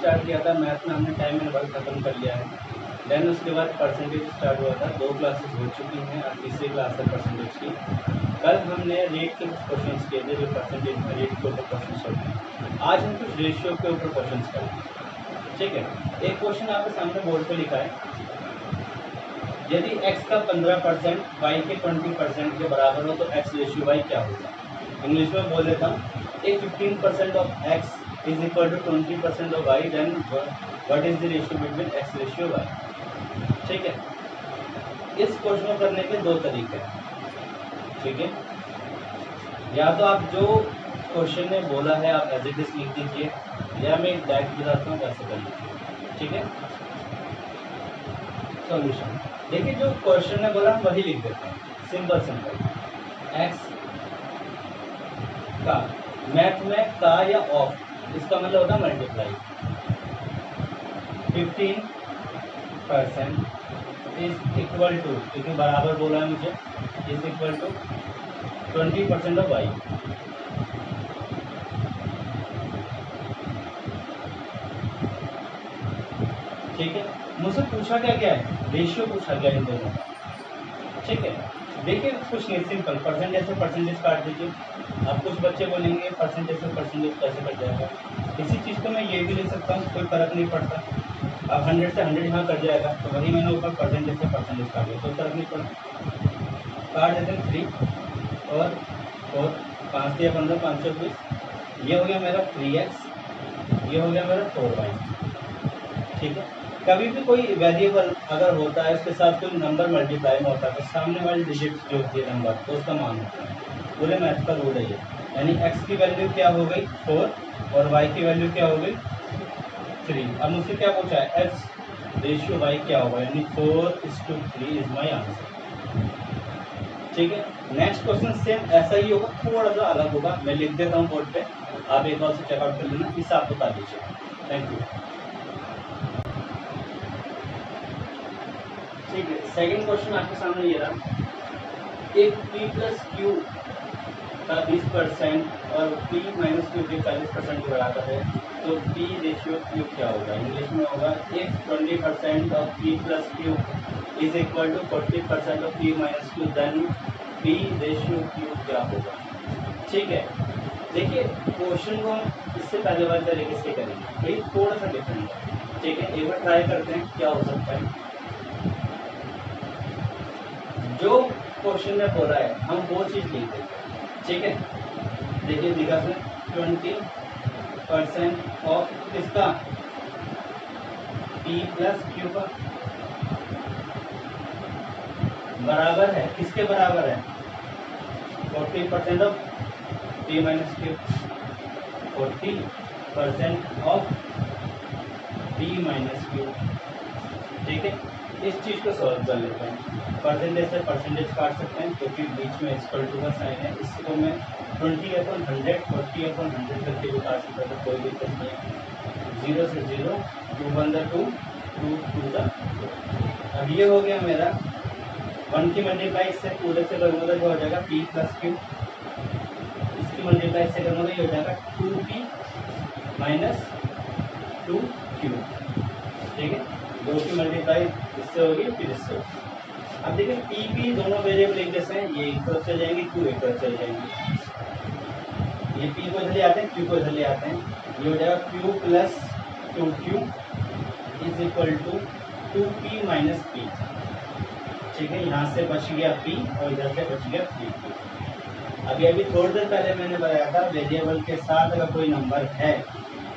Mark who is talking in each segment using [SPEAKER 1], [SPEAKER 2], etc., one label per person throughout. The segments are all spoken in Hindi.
[SPEAKER 1] स्टार्ट किया था मैथ में, हमने टाइम एंड वर्क खत्म कर लिया है। देन उसके बाद परसेंटेज स्टार्ट हुआ था, 2 क्लासेस हो चुकी हैं और तीसरी क्लास है परसेंटेज की। कल हमने रेट के कुछ क्वेश्चंस किए थे जो परसेंटेज में रेट के ऊपर क्वेश्चंस होते हैं। आज हम कुछ रेशियो के ऊपर क्वेश्चंस करेंगे, ठीक है। एक क्वेश्चन आपके सामने बोर्ड पे लिखा है, यदि x का 15% y के 20% के बराबर हो तो x रेशियो y क्या होगा। इंग्लिश में बोल देता हूँ, if 15% of x is equal to 20% of y, then what is the ratio between x ratio y। ठीक है, इस क्वेश्चन को करने के दो तरीके हैं, ठीक है। या तो आप जो क्वेश्चन ने बोला है आप एज इट इज लिख दीजिए, या मैं डायरेक्ट बताता हूँ कैसे कर लीजिए, ठीक है। सॉल्यूशन देखिए, जो क्वेश्चन ने बोला वही लिख देते हैं, सिंपल सिंपल। x का मैथ में का या ऑफ, इसका मतलब होता है मल्टीप्लाई। 15% इज इक्वल टू, क्योंकि बराबर बोला है मुझे, is equal to 20% of y। ठीक है, मुझसे पूछा क्या क्या है, रेशियो पूछा गया इन दोनों का, ठीक है। देखिए कुछ नहीं, सिंपल, परसेंटेज से परसेंटेज काट दीजिए। अब कुछ बच्चे बोलेंगे परसेंटेज से परसेंटेज कैसे कट जाएगा, इसी चीज़ को मैं ये भी लिख सकता हूँ, कोई फर्क नहीं पड़ता। अब 100 से 100 यहाँ कट जाएगा, तो वही मैंने ऊपर परसेंटेज से परसेंटेज काट दिया, कोई फर्क नहीं पड़ता। काट देते हैं 3 और 4, 5 या 15, 520, ये हो गया मेरा 3x, ये हो गया मेरा 4y, ठीक है। कभी भी कोई वेरिएबल अगर होता है उसके साथ कोई नंबर मल्टीप्लाई में होता है तो सामने वाली डिजिट जो होती है नंबर, तो उसका मान होता है। पूरे मैथ का रूल है ये, यानी x की वैल्यू क्या हो गई 4 और y की वैल्यू क्या हो गई 3। अब मुझसे क्या पूछा है, x रेशियो y क्या होगा, यानी 4:3 इज माई आंसर, ठीक है। नेक्स्ट क्वेश्चन सेम ऐसा ही होगा, थोड़ा सा अलग होगा, मैं लिख देता हूँ बोर्ड पे, आप एक बार से चेकआउट कर लेना, इसे आप बता दीजिए। Thank you. ठीक है, सेकंड क्वेश्चन आपके सामने ये रहा, एक p प्लस क्यू का 20% और p माइनस क्यू के 40% के बराबर है, तो p रेशियो क्यू क्या होगा। इंग्लिश में होगा, if 20% of p plus q is equal to 40% of p minus q, then p ratio q क्या होगा। ठीक है, देखिए क्वेश्चन को हम इससे पहले वाले तरीके से करेंगे, ये थोड़ा सा डिफरेंट है, ठीक है। एक बार ट्राई करते हैं क्या हो सकता है। जो क्वेश्चन में बोला है हम वो चीज़ लिख देते हैं, ठीक है। देखिए दिखा से 20% ऑफ किसका, p प्लस क्यू का, बराबर है किसके बराबर है, 40% of p minus Q, 40% of p minus Q, ठीक है। इस चीज़ को सॉल्व कर लेते हैं, परसेंटेज से परसेंटेज काट सकते हैं क्योंकि बीच में इक्वल टू का साइन है। इसको मैं 20/100 40/100 करके भी काट सकता था, कोई दिक्कत नहीं है। 0 से 0, 2 1 2, 2 2 2। अब ये हो गया मेरा 1 की मल्टीप्लाई इससे पूरे से करूँगा तो हो जाएगा p प्लस क्यू, इसकी मल्टीप्लाई इससे करूँगा ये हो जाएगा 2p माइनस 2q, ठीक है। 2 की मल्टीप्लाई इससे होगी फिर इससे होगी। अब देखिए पी पी दोनों वेरिएबल एक जैसे हैं, ये एक तरफ चले जाएंगे, क्यू एक तरफ चले जाएंगे, ये पी को इधर ले आते हैं, क्यू को इधर ले आते हैं, ये हो जाएगा q plus 2q is equal to 2p minus p, ठीक है। यहाँ से बच गया p और इधर से बच गया 3p। अभी थोड़ी देर पहले मैंने बताया था वेरिएबल के साथ अगर कोई नंबर है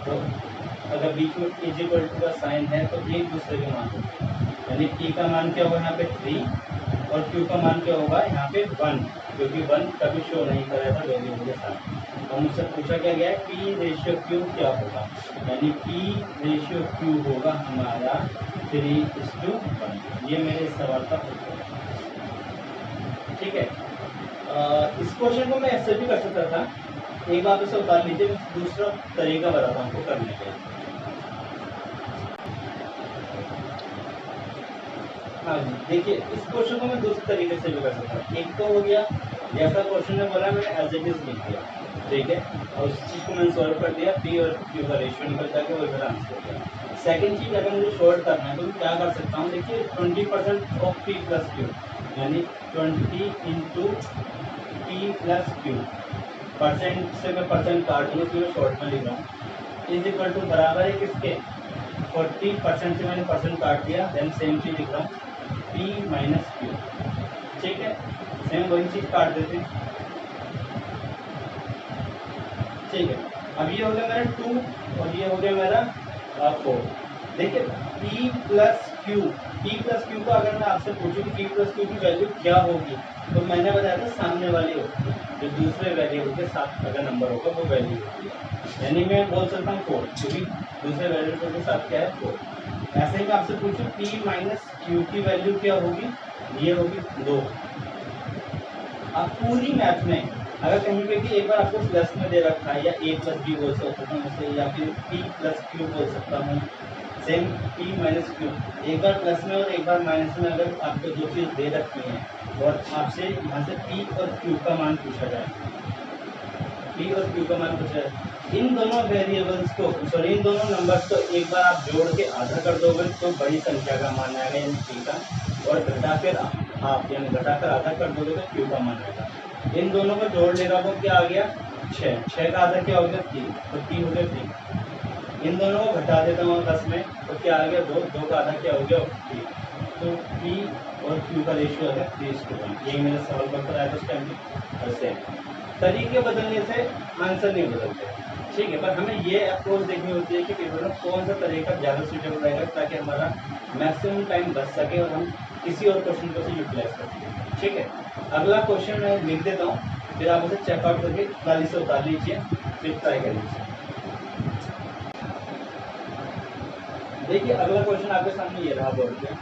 [SPEAKER 1] तो अगर बीच में इज इक्वल टू का साइन है तो एक दूसरे के मान होते हैं, यानी p का मान क्या होगा यहाँ पे 3 और q का मान क्या होगा यहाँ पे 1, क्योंकि 1 कभी शो नहीं कर रहा था वेरिएबल के साथ। और मुझसे पूछा क्या गया है, p रेशियो q क्या होगा, यानी p रेशियो q होगा हमारा 3:1। ये मेरे इस सवाल का उत्तर है, ठीक है। इस क्वेश्चन को मैं ऐसे भी कर सकता था, एक बार इसे उतार लीजिए, दूसरा तरीका बताता हूँ आपको करने का। हाँ जी, देखिए इस क्वेश्चन को मैं दूसरे तरीके से भी कर सकता हूँ। एक तो हो गया जैसा क्वेश्चन में बोला मैंने एज इट इज लिख दिया, ठीक है। और उस चीज़ को मैंने सॉल्व कर दिया, पी और क्यू का रेशियो निकल जाके वो मेरा आंसर हो गया। सेकंड चीज़ अगर मुझे शॉर्ट करना है तो मैं क्या कर सकता हूँ, देखिए 20% ऑफ पी प्लस क्यू यानी 20 into P plus Q, percent से मैं परसेंट काट दूँगा, इसलिए मैं शॉर्ट में लिख रहा हूँ, इज इक्वल टू बराबर है किसके 40% से मैंने परसेंट काट दिया, देन सेम चीज़ लिख रहा हूँ पी माइनस क्यू। ठीक है, सेम वही चीज़ काट देते हैं। ठीक है, अब ये हो गया मेरा 2 और ये हो गया मेरा 4। देखिए P प्लस क्यू, का अगर मैं आपसे पूछूं कि P प्लस क्यू की वैल्यू क्या होगी, तो मैंने बताया था सामने वाली होगी, जो दूसरे वेरिएबल के साथ अगर नंबर होगा वो वैल्यू होगी, यानी मैं बोल सकता हूँ 4, क्योंकि दूसरे वेरिएबल के साथ क्या है 4। ऐसे ही मैं आपसे पूछूं P माइनस क्यू की वैल्यू क्या होगी, ये होगी 2। अब पूरी मैथ में अगर कहीं पे भी एक बार आपको प्लस में दे रखा है, या a प्लस बी बोल सकता हूँ उसे, या फिर p प्लस क्यू बोल सकता हूँ, सेम p माइनस क्यू, एक बार प्लस में और एक बार माइनस में अगर आपको दो चीज़ दे रखी हैं और आपसे यहाँ से p और q का मान पूछा जाए, p और q का मान पूछा जाए, इन दोनों वेरिएबल्स को सॉरी इन दोनों नंबर्स को एक बार आप जोड़ के आधा कर दोगे तो बड़ी संख्या का मान आएगा यानी p का, और घटाकर हाफ यानी घटाकर आधा कर दोगे तो q का मान आएगा। इन दोनों को जोड़ लेगा तो क्या आ गया 6 का आधा क्या हो गया 3, तो 3 हो गया 3। इन दोनों को घटा देता हूँ 10 में तो क्या आ गया 2 का आधा क्या हो गया 3, तो P और Q का रेशियो आ गया 3:1। यही मेरा सवाल बनता है उस टाइम पे। वैसे तरीके बदलने से आंसर नहीं बदलते, ठीक है, पर हमें ये अप्रोच देखनी होती है कि पेपर में कौन सा तरीका ज़्यादा सूटेबल रहेगा ताकि हमारा मैक्सिमम टाइम बच सके और हम किसी और क्वेश्चन को से यूटिलाइज कर सकें। ठीक है, अगला क्वेश्चन मैं लिख देता हूँ, फिर आप उसे चेकआउट करके खाली से उतार लीजिए, फिर ट्राई कर लीजिए। देखिए अगला क्वेश्चन आपके सामने ये रहा बोर्ड पे,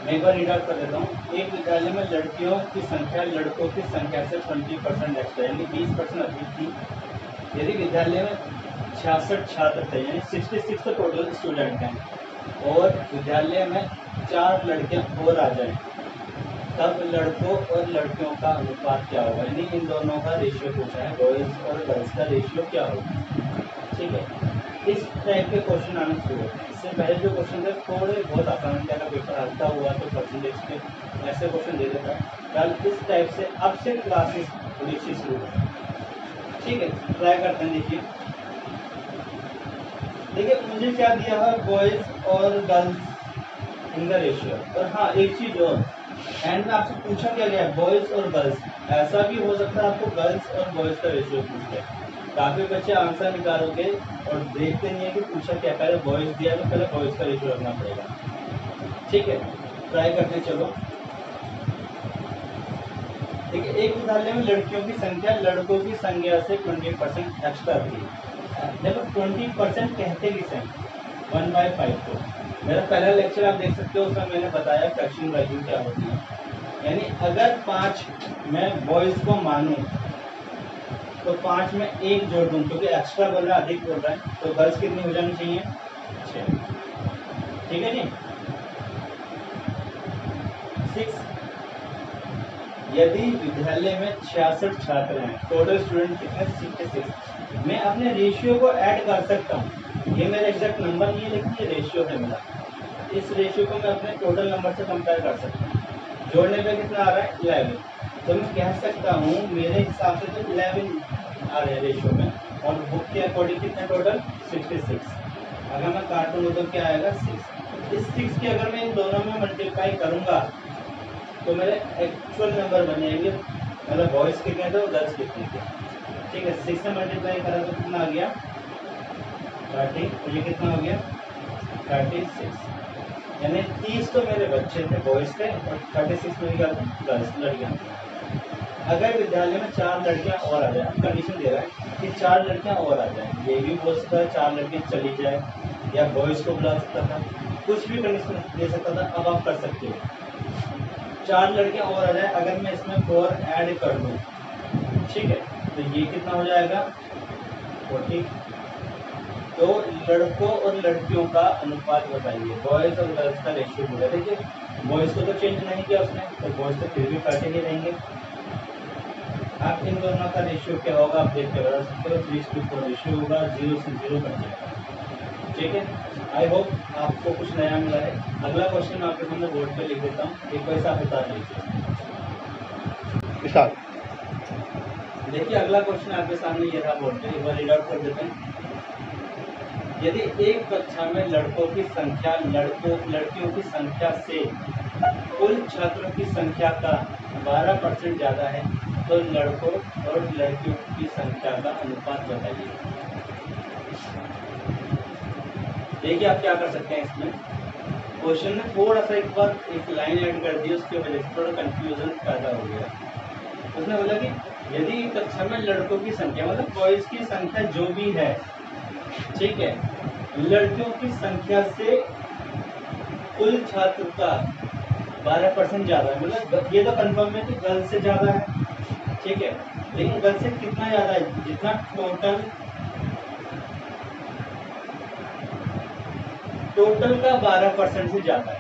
[SPEAKER 1] मैं एक बार रीड आउट कर देता हूँ। एक विद्यालय में लड़कियों की संख्या लड़कों की संख्या से 20% एक्स्ट्रा यानी 20% अधिक थी। यदि विद्यालय में 66 छात्र थे यानी 66 तो टोटल स्टूडेंट हैं, और विद्यालय में 4 लड़कियां और आ जाएं, तब लड़कों और लड़कियों का अनुपात क्या होगा, यानी इन दोनों का रेशियो पूछा है, बॉयज़ और गर्ल्स का रेशियो क्या होगा। ठीक है, इस टाइप के क्वेश्चन आना शुरू होते हैं। इससे पहले जो क्वेश्चन थे थोड़े बहुत आसान थे, अगर पेपर हल्का हुआ तो परसेंटेज पे ऐसे क्वेश्चन दे देता है। कल इस टाइप से अब से क्लासेस थोड़ी सी शुरू होती है। ठीक है, ट्राई करते हैं। देखिए मुझे क्या दिया है, बॉयज़ और गर्ल्स इनका रेशियो, और हाँ एक चीज़ और, एंड में आपसे पूछा क्या गया है बॉयज़ और गर्ल्स, ऐसा भी हो सकता है आपको गर्ल्स और बॉयज़ का रेशियो पूछ ले। काफ़ी बच्चे आंसर निकालोगे और देखते नहीं है कि पूछा क्या, पहले बॉयज़ दिया तो पहले बॉयज़ का रेशियो रखना पड़ेगा। ठीक है, ट्राई करते चलो। देखिए एक विद्यालय में लड़कियों की संख्या लड़कों की संख्या से 20% एक्स्ट्रा थी। देखो 20% कहते किसे 1/5 को। मेरा पहला लेक्चर आप देख सकते हो, उसमें मैंने बताया फ्रैक्शन वैल्यू क्या होती है, यानी अगर 5 मैं बॉयज़ को मानूं तो 5 में 1 जोड़ दूं, क्योंकि एक्स्ट्रा बोल रहा है अधिक बोल रहा है, तो गर्ल्स कितनी हो जानी चाहिए 6। ठीक है जी, 6। यदि विद्यालय में 66 छात्र हैं, टोटल स्टूडेंट कितने 66, मैं अपने रेशियो को ऐड कर सकता हूँ। ये मेरा एग्जैक्ट नंबर नहीं है लेकिन ये रेशियो है मेरा, इस रेशियो को मैं अपने टोटल नंबर से कंपेयर कर सकता हूँ। जोड़ने पे कितना आ रहा है 11, तो मैं कह सकता हूँ मेरे हिसाब से तो 11 आ रहे हैं रेशियो में, और बुक के अकॉर्डिंग कितने टोटल 66। अगर मैं काटूंगा तो क्या आएगा 6। इस 6 की अगर मैं इन दोनों में मल्टीप्लाई करूँगा तो मेरे एक्चुअल नंबर बन जाएंगे, मतलब बॉयज़ कितने थे और गर्ल्स कितने थे। ठीक है, 6 से मल्टीप्लाई करा तो कितना आ गया 30, तो ये कितना हो गया 36, यानी 30 तो मेरे बच्चे थे बॉयज़ थे और 36 में क्या थे गर्ल्स लड़कियाँ। अगर विद्यालय में 4 लड़कियाँ और आ जाए, कंडीशन दे रहा है कि 4 लड़कियाँ और आ जाए, ये भी बोल सकता है 4 लड़कियाँ चली जाए, या बॉयज़ को बुला सकता था, कुछ भी कंडीशन दे सकता था। अब आप कर सकते हो 4 लड़कियाँ और आ जाए, अगर मैं इसमें 4 ऐड कर दूँ, ठीक है, तो ये कितना हो जाएगा 40। तो लड़कों और लड़कियों का अनुपात बताइए, बॉयज़ और गर्ल्स का रेशियो होगा। देखिए बॉयज़ को तो चेंज नहीं किया उसने, तो बॉयज़ तो फिर भी 30 ही रहेंगे। आप इन दोनों का रेशियो क्या होगा आप देख के बता सकते हो। 3:4 रेशियो होगा, 0 से 0 कट जाएगा। ठीक है, आई होप आपको कुछ नया मिला है। अगला क्वेश्चन मैं आपके सामने बोर्ड पे लिख देता हूँ, एक पैसा आप उतार लीजिए। देखिए अगला क्वेश्चन आपके सामने ये रहा बोर्ड पे, एक बार रीड आउट कर देते हैं। यदि एक कक्षा में लड़कों की संख्या लड़कियों की संख्या से कुल छात्रों की संख्या का 12% ज़्यादा है तो लड़कों और लड़कियों की संख्या का अनुपात बताइए। देखिए आप क्या कर सकते हैं इसमें, क्वेश्चन में थोड़ा सा एक बार एक लाइन ऐड कर दी, उसकी वजह से थोड़ा कंफ्यूजन पैदा हो गया। उसने बोला कि यदि कक्षा में लड़कों की संख्या मतलब बॉयज की संख्या जो भी है, ठीक है, लड़कियों की संख्या से कुल छात्र का 12% ज़्यादा है, मतलब ये तो कंफर्म है कि गर्ल्स से ज़्यादा है, ठीक है, लेकिन गर्ल्स से कितना ज़्यादा है, जितना टोटल का 12% से ज़्यादा है,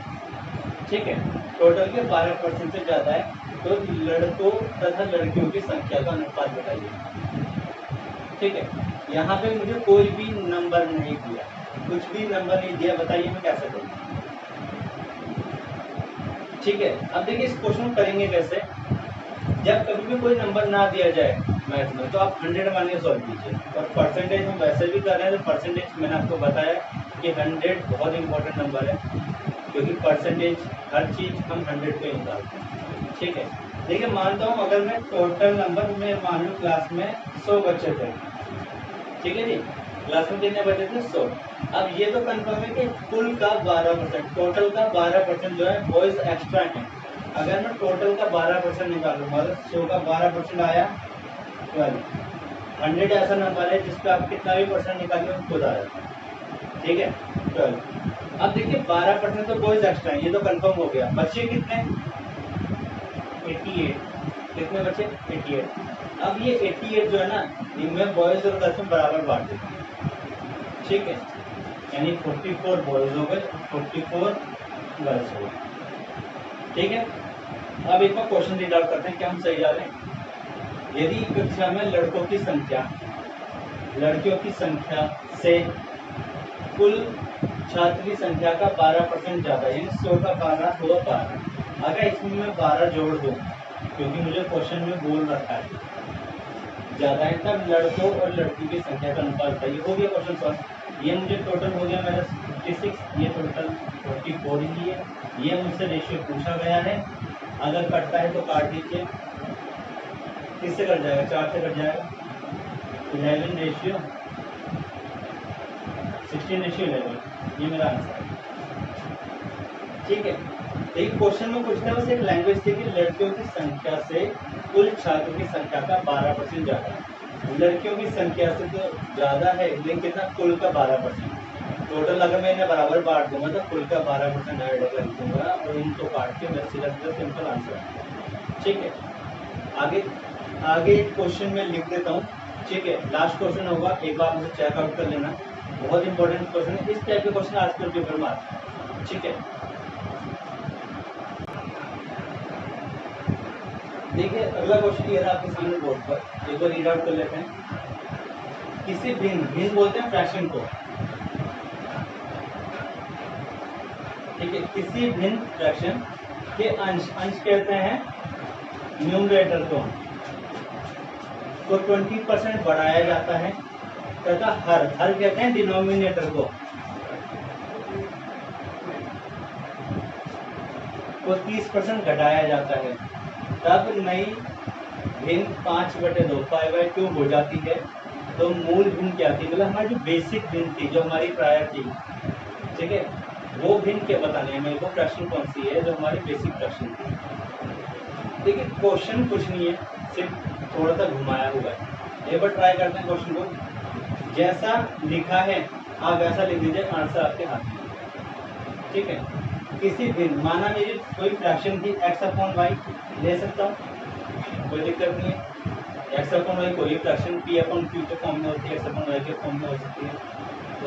[SPEAKER 1] ठीक है, टोटल के 12% से ज़्यादा है तो लड़कों तथा लड़कियों की संख्या का अनुपात बताइए। ठीक है, यहाँ पे मुझे कोई भी नंबर नहीं दिया, कुछ भी नंबर नहीं दिया, बताइए मैं कैसे करूँ। ठीक है, अब देखिए इस क्वेश्चन करेंगे कैसे, जब कभी भी कोई नंबर ना दिया जाए मैथ में तो आप 100 मान के सॉल्व कीजिए, और परसेंटेज हम वैसे भी कर रहे हैं तो परसेंटेज मैंने आपको बताया कि 100 बहुत इंपॉर्टेंट नंबर है, क्योंकि परसेंटेज हर चीज़ हम 100 पे निकालते हैं। ठीक है, देखिए मानता हूँ अगर मैं टोटल नंबर में मान लूँ क्लास में 100 बच्चे थे, ठीक है जी, क्लास में कितने बच्चे थे 100। अब ये तो कंफर्म है कि कुल का 12%, टोटल का 12% जो है बॉयज एक्स्ट्रा है। अगर मैं टोटल का 12% निकालूंगा तो 100 का 12% आया 12। 100 ऐसा नंबर है जिसपे आप कितना भी परसेंट निकालिए खुद आ जाता है, ठीक है, 12। अब देखिए 12% तो बॉयज एक्स्ट्रा है, ये तो कंफर्म हो गया। बच्चे कितने, 88, कितने बच्चे 88। अब ये 88 जो है ना, इनमें बॉयज और गर्ल्स में बराबर बांट देते हैं, ठीक है, यानी 44 बॉयज हो गए, 44 गर्ल्स हो गए, ठीक है। अब एक बार क्वेश्चन रीड आउट करते हैं, क्या हम सही जा रहे हैं। यदि कक्षा में लड़कों की संख्या लड़कियों की संख्या से कुल छात्र की संख्या का 12% ज़्यादा, यानी 100 का 12 हुआ 12। अगर इसमें मैं 12 जोड़ दूँ, क्योंकि मुझे क्वेश्चन में बोल रखा है ज़्यादा है, तब लड़कों और लड़की की संख्या का अनुपात बताइए। हो गया क्वेश्चन सॉल्व। ये मुझे टोटल हो गया मेरा 56, ये टोटल 44 ही है। ये मुझसे रेशियो पूछा गया है, अगर कटता है तो काट दीजिए। किससे कट जाएगा, 4 से कट जाएगा, 11 रेशियो 16:11, ये मेरा आंसर है। ठीक है, एक क्वेश्चन में पूछता है बस एक लैंग्वेज थी कि लड़कियों की संख्या से कुल छात्रों की संख्या का 12% ज़्यादा है। लड़कियों की संख्या से तो ज़्यादा है, लेकिन कितना, कुल का 12%। टोटल अगर मैं इन्हें बराबर बांट दूंगा तो कुल का 12% ऐड कर दूंगा और इनको काट के मैं सीधा सीधा सिंपल आंसर है। ठीक है, आगे आगे क्वेश्चन में लिख देता हूँ। ठीक है, लास्ट क्वेश्चन होगा, एक बार मुझे चेकआउट कर लेना, बहुत इंपॉर्टेंट क्वेश्चन है। इस टाइप के क्वेश्चन आजकल पेपर में आते हैं। ठीक है, देखिए अगला क्वेश्चन ये रहा आपके सामने बोर्ड पर, एक बार रीड आउट कर लेते हैं। किसी भिन्न बोलते हैं फ्रैक्शन को, ठीक है, किसी भिन्न फ्रैक्शन के अंश कहते हैं न्यूमरेटर को 20% बढ़ाया जाता है, तथा हर कहते हैं डिनोमिनेटर को 30% घटाया जाता है, तब नई भिन्न 5/2 5/2 हो जाती है। तो मूल भिन्न क्या थी, मतलब हमारी जो बेसिक भिन्न थी, जो हमारी प्रायर थी, ठीक है, वो भिन्न क्या बतानी है मेरे को, फ्रैक्शन कौन सी है जो हमारी बेसिक फ्रैक्शन थी। देखिए क्वेश्चन कुछ नहीं है, सिर्फ थोड़ा सा घुमाया हुआ है। एक बार ट्राई करते हैं क्वेश्चन को, जैसा लिखा है आप वैसा लिख दीजिए, आंसर आपके हाथ में। ठीक है, किसी भिन्न, माना मेरी कोई फ्रैक्शन थी x/y, ले सकता हूँ, कोई दिक्कत नहीं है। x/y कोई फ्रैक्शन p/q के फॉर्म में होती है, x/y के फॉर्म में हो सकती है।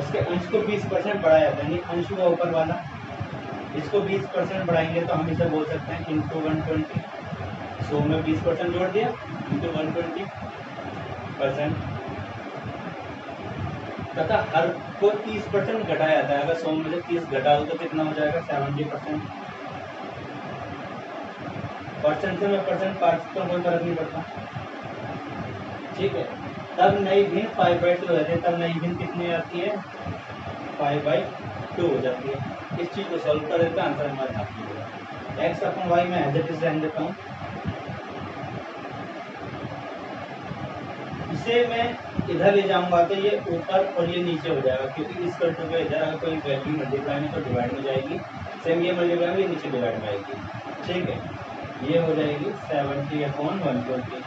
[SPEAKER 1] उसके अंश को 20% बढ़ाया जाता है, यानी अंश हुआ ऊपर वाला, इसको 20% बढ़ाएंगे तो हम इसे बोल सकते हैं × 120। 100 में 20% जोड़ दिया इंटू 120% तथा हर को 30% घटाया जाता है। अगर 100 में से 30 घटाओ तो कितना हो जाएगा 70%। परसेंट से मैं परसेंट काट सकता हूँ, कोई फर्क नहीं पड़ता। ठीक है, तब नई भिन्न 5/2 हो जाती है। तब नई भिन्न कितनी आती है 5/2 हो जाती है। इस चीज को सॉल्व कर देता आंसर हमारे हाथ में होगा। x अपन y में एज इट इज रहने देता हूँ। इसे मैं इधर ले जाऊंगा तो ये ऊपर और ये नीचे हो जाएगा, क्योंकि इस इक्वल टू के इधर अगर कोई वैल्यू मल्टीप्लाई में तो डिवाइड में जाएगी, सेम ये मल्टीप्लाई में ये नीचे डिवाइड में आएगी। ठीक है, ये हो जाएगी 70/120।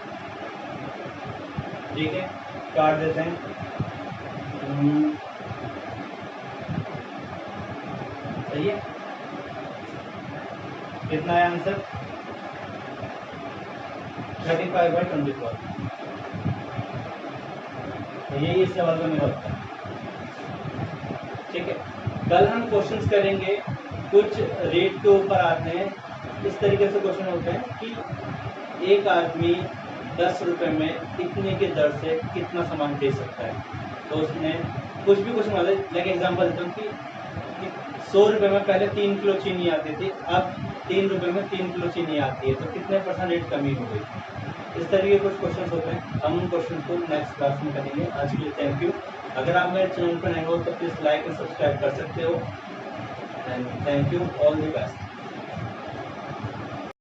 [SPEAKER 1] ठीक है, काट देते हैं। सही है, कितना है आंसर 35/24। तो यही इस सवाल का मेरा उत्तर है। ठीक है, कल हम क्वेश्चंस करेंगे कुछ रेट के ऊपर आते हैं। इस तरीके से क्वेश्चन होते हैं कि एक आदमी 10 रुपए में इतने के दर से कितना सामान दे सकता है। तो उसमें कुछ भी क्वेश्चन आता है, लाइक एग्जाम्पल देता हूँ कि 100 रुपए में पहले 3 किलो चीनी आती थी, अब 3 रुपए में 3 किलो चीनी आती है, तो कितने % रेट कमी हो गई। इस तरीके के कुछ क्वेश्चन होते हैं, हम उन क्वेश्चन को नेक्स्ट क्लास में करेंगे। आज के लिए थैंक यू। अगर आप मेरे चैनल पर नए हो तो प्लीज़ लाइक एंड सब्सक्राइब कर सकते हो। And thank you, all the best.